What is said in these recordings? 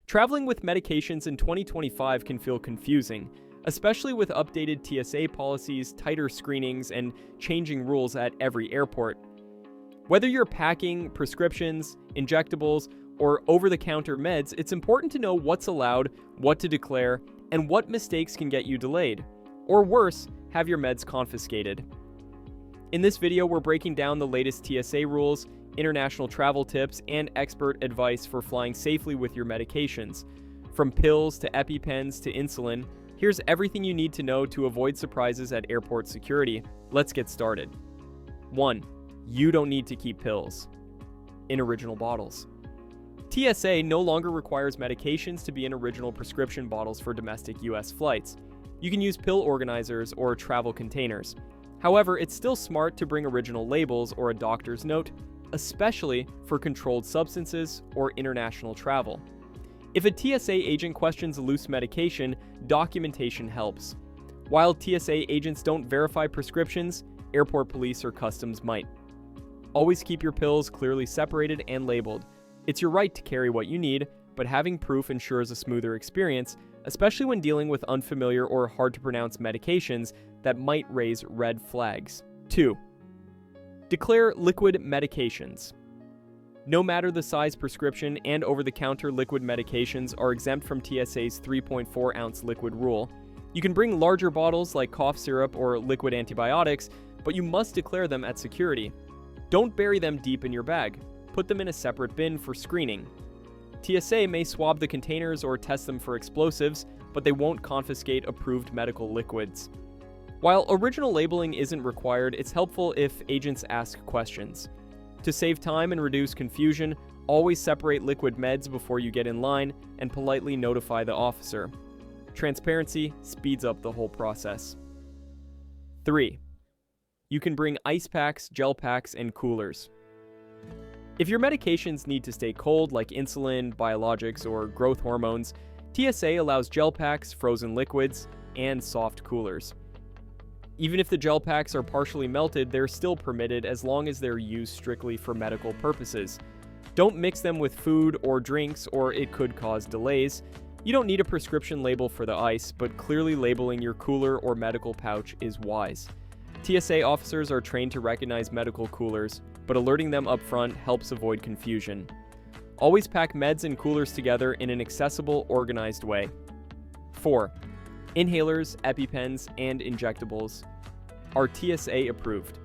Traveling with medications in 2025 can feel confusing, especially with updated TSA policies, tighter screenings, and changing rules at every airport. Whether you're packing prescriptions, injectables, or over-the-counter meds, it's important to know what's allowed, what to declare, and what mistakes can get you delayed, or worse, have your meds confiscated. In this video, we're breaking down the latest TSA rules, international travel tips, and expert advice for flying safely with your medications. From pills to EpiPens to insulin, here's everything you need to know to avoid surprises at airport security. Let's get started. 1. You don't need to keep pills in original bottles. TSA no longer requires medications to be in original prescription bottles for domestic US flights. You can use pill organizers or travel containers. However, it's still smart to bring original labels or a doctor's note, especially for controlled substances or international travel. If a TSA agent questions a loose medication, documentation helps. While TSA agents don't verify prescriptions, airport police or customs might. Always keep your pills clearly separated and labeled. It's your right to carry what you need, but having proof ensures a smoother experience, especially when dealing with unfamiliar or hard-to-pronounce medications that might raise red flags. 2. Declare liquid medications. No matter the size, prescription and over-the-counter liquid medications are exempt from TSA's 3.4-ounce liquid rule. You can bring larger bottles like cough syrup or liquid antibiotics, but you must declare them at security. Don't bury them deep in your bag. Put them in a separate bin for screening. TSA may swab the containers or test them for explosives, but they won't confiscate approved medical liquids. While original labeling isn't required, it's helpful if agents ask questions. To save time and reduce confusion, always separate liquid meds before you get in line and politely notify the officer. Transparency speeds up the whole process. 3. You can bring ice packs, gel packs, and coolers. If your medications need to stay cold, like insulin, biologics, or growth hormones, TSA allows gel packs, frozen liquids, and soft coolers. Even if the gel packs are partially melted, they're still permitted as long as they're used strictly for medical purposes. Don't mix them with food or drinks, or it could cause delays. You don't need a prescription label for the ice, but clearly labeling your cooler or medical pouch is wise. TSA officers are trained to recognize medical coolers, but alerting them up front helps avoid confusion. Always pack meds and coolers together in an accessible, organized way. 4. Inhalers, EpiPens, and injectables are TSA approved.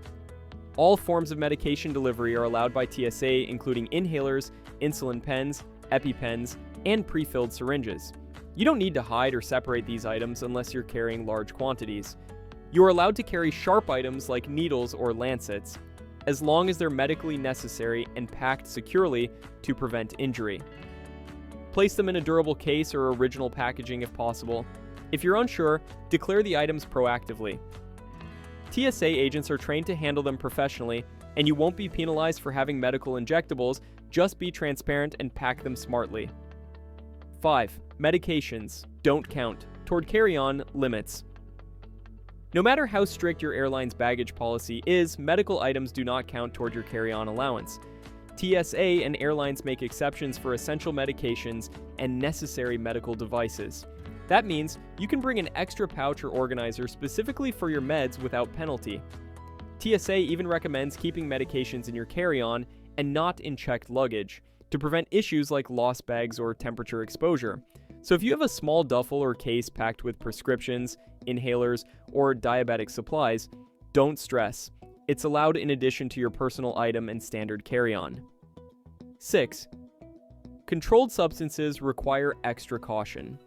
All forms of medication delivery are allowed by TSA, including inhalers, insulin pens, EpiPens, and pre-filled syringes. You don't need to hide or separate these items unless you're carrying large quantities. You are allowed to carry sharp items like needles or lancets, as long as they're medically necessary and packed securely to prevent injury. Place them in a durable case or original packaging if possible. If you're unsure, declare the items proactively. TSA agents are trained to handle them professionally, and you won't be penalized for having medical injectables. Just be transparent and pack them smartly. 5. Medications don't count toward carry-on limits. No matter how strict your airline's baggage policy is, medical items do not count toward your carry-on allowance. TSA and airlines make exceptions for essential medications and necessary medical devices. That means you can bring an extra pouch or organizer specifically for your meds without penalty. TSA even recommends keeping medications in your carry-on and not in checked luggage to prevent issues like lost bags or temperature exposure. So if you have a small duffel or case packed with prescriptions, inhalers, or diabetic supplies, don't stress. It's allowed in addition to your personal item and standard carry-on. 6. Controlled substances require extra caution.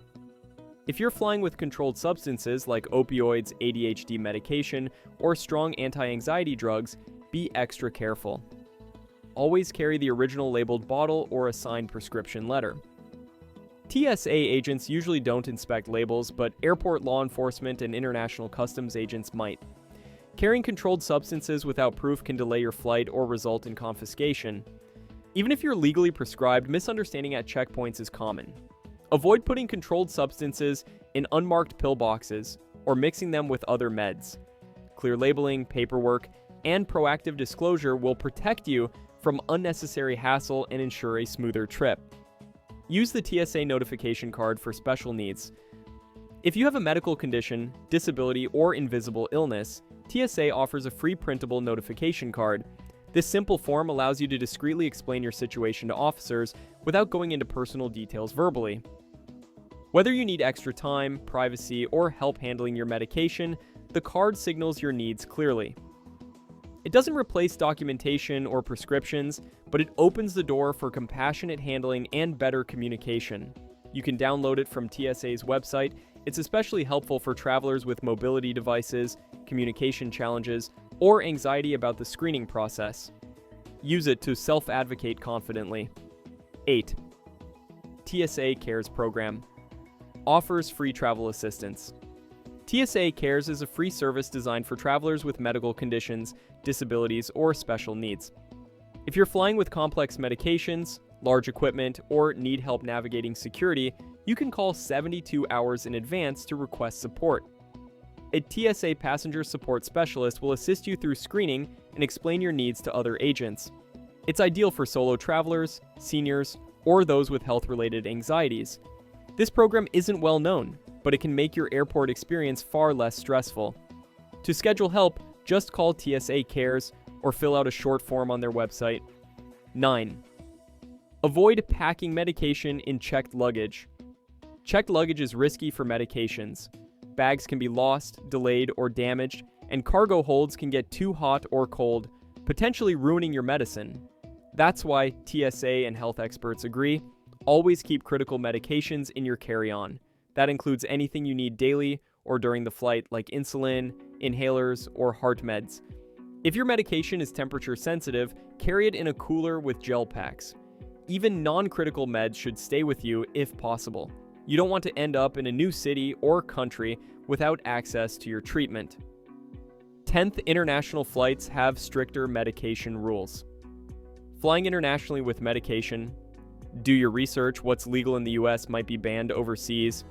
If you're flying with controlled substances like opioids, ADHD medication, or strong anti-anxiety drugs, be extra careful. Always carry the original labeled bottle or a signed prescription letter. TSA agents usually don't inspect labels, but airport law enforcement and international customs agents might. Carrying controlled substances without proof can delay your flight or result in confiscation. Even if you're legally prescribed, misunderstanding at checkpoints is common. Avoid putting controlled substances in unmarked pill boxes or mixing them with other meds. Clear labeling, paperwork, and proactive disclosure will protect you from unnecessary hassle and ensure a smoother trip. Use the TSA notification card for special needs. If you have a medical condition, disability, or invisible illness, TSA offers a free printable notification card. This simple form allows you to discreetly explain your situation to officers without going into personal details verbally. Whether you need extra time, privacy, or help handling your medication, the card signals your needs clearly. It doesn't replace documentation or prescriptions, but it opens the door for compassionate handling and better communication. You can download it from TSA's website. It's especially helpful for travelers with mobility devices, communication challenges, or anxiety about the screening process. Use it to self-advocate confidently. 8. TSA Cares Program offers free travel assistance. TSA Cares is a free service designed for travelers with medical conditions, disabilities, or special needs. If you're flying with complex medications, large equipment, or need help navigating security, you can call 72 hours in advance to request support. A TSA passenger support specialist will assist you through screening and explain your needs to other agents. It's ideal for solo travelers, seniors, or those with health-related anxieties. This program isn't well known, but it can make your airport experience far less stressful. To schedule help, just call TSA Cares or fill out a short form on their website. 9. Avoid packing medication in checked luggage. Checked luggage is risky for medications. Bags can be lost, delayed, or damaged, and cargo holds can get too hot or cold, potentially ruining your medicine. That's why TSA and health experts agree, always keep critical medications in your carry-on. That includes anything you need daily or during the flight, like insulin, inhalers, or heart meds. If your medication is temperature sensitive, carry it in a cooler with gel packs. Even non-critical meds should stay with you if possible. You don't want to end up in a new city or country without access to your treatment. 10th, international flights have stricter medication rules. Flying internationally with medication. Do your research. What's legal in the US might be banned overseas.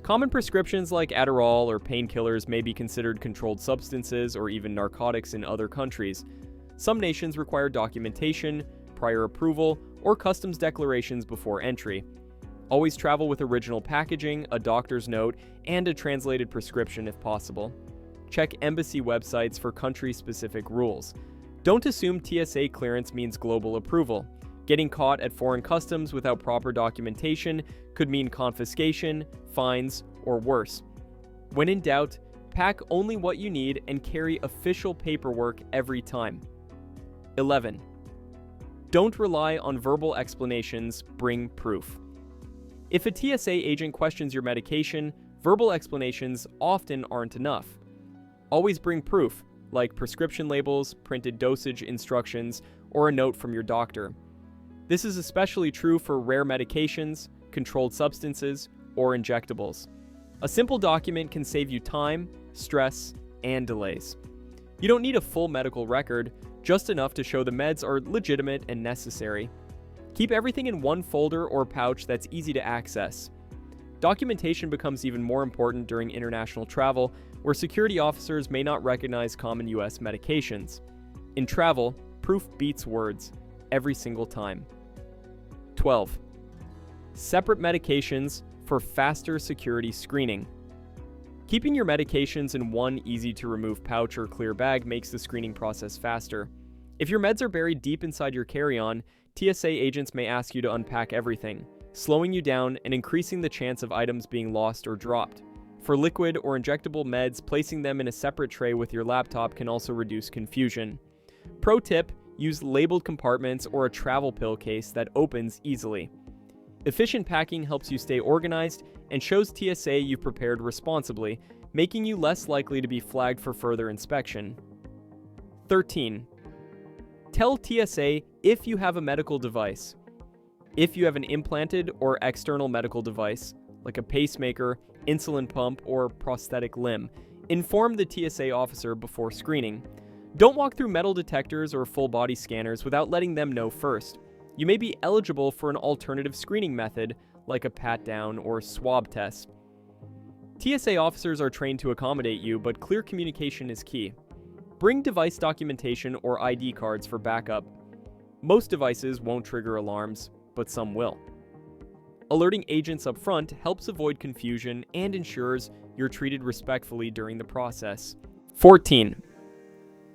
Common prescriptions like Adderall or painkillers may be considered controlled substances or even narcotics in other countries. Some nations require documentation, prior approval, or customs declarations before entry. Always travel with original packaging, a doctor's note, and a translated prescription if possible. Check embassy websites for country-specific rules. Don't assume TSA clearance means global approval. Getting caught at foreign customs without proper documentation could mean confiscation, fines, or worse. When in doubt, pack only what you need and carry official paperwork every time. 11. Don't rely on verbal explanations, bring proof. If a TSA agent questions your medication, verbal explanations often aren't enough. Always bring proof, like prescription labels, printed dosage instructions, or a note from your doctor. This is especially true for rare medications, controlled substances, or injectables. A simple document can save you time, stress, and delays. You don't need a full medical record, just enough to show the meds are legitimate and necessary. Keep everything in one folder or pouch that's easy to access. Documentation becomes even more important during international travel, where security officers may not recognize common US medications. In travel, proof beats words, every single time. 12. Separate medications for faster security screening. Keeping your medications in one easy-to-remove pouch or clear bag makes the screening process faster. If your meds are buried deep inside your carry-on, TSA agents may ask you to unpack everything, slowing you down and increasing the chance of items being lost or dropped. For liquid or injectable meds, placing them in a separate tray with your laptop can also reduce confusion. Pro tip: use labeled compartments or a travel pill case that opens easily. Efficient packing helps you stay organized and shows TSA you've prepared responsibly, making you less likely to be flagged for further inspection. 13. Tell TSA if you have a medical device. If you have an implanted or external medical device, like a pacemaker, insulin pump, or prosthetic limb, inform the TSA officer before screening. Don't walk through metal detectors or full-body scanners without letting them know first. You may be eligible for an alternative screening method, like a pat-down or swab test. TSA officers are trained to accommodate you, but clear communication is key. Bring device documentation or ID cards for backup. Most devices won't trigger alarms, but some will. alerting agents up front helps avoid confusion and ensures you're treated respectfully during the process. 14.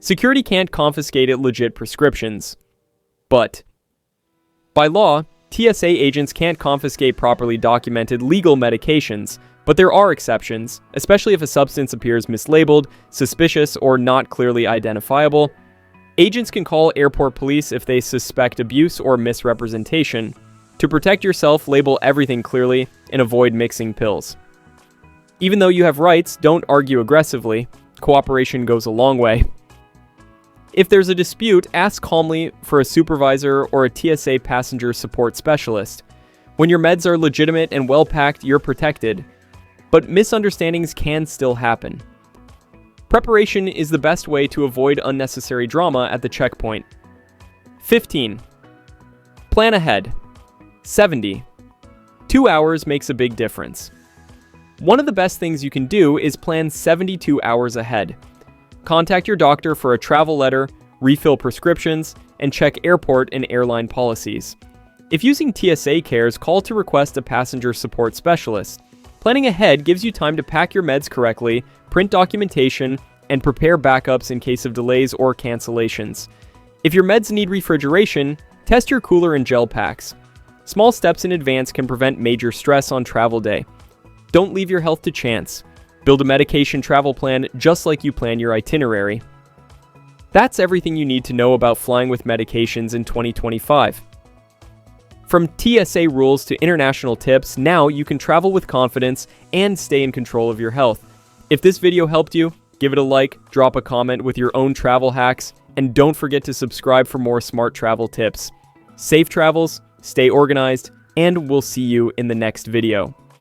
Security can't confiscate legit prescriptions. But by law, TSA agents can't confiscate properly documented legal medications, but there are exceptions, especially if a substance appears mislabeled, suspicious, or not clearly identifiable. Agents can call airport police if they suspect abuse or misrepresentation. To protect yourself, label everything clearly and avoid mixing pills. Even though you have rights, don't argue aggressively. Cooperation goes a long way. If there's a dispute, ask calmly for a supervisor or a TSA passenger support specialist. When your meds are legitimate and well-packed, you're protected. But misunderstandings can still happen. Preparation is the best way to avoid unnecessary drama at the checkpoint. 15. Plan ahead. 70. 2 hours makes a big difference. One of the best things you can do is plan 72 hours ahead. Contact your doctor for a travel letter, refill prescriptions, and check airport and airline policies. If using TSA cares, call to request a passenger support specialist. Planning ahead gives you time to pack your meds correctly, print documentation, and prepare backups in case of delays or cancellations. If your meds need refrigeration, test your cooler and gel packs. Small steps in advance can prevent major stress on travel day. Don't leave your health to chance. Build a medication travel plan just like you plan your itinerary. That's everything you need to know about flying with medications in 2025. From TSA rules to international tips, now you can travel with confidence and stay in control of your health. If this video helped you, give it a like, drop a comment with your own travel hacks, and don't forget to subscribe for more smart travel tips. Safe travels, stay organized, and we'll see you in the next video.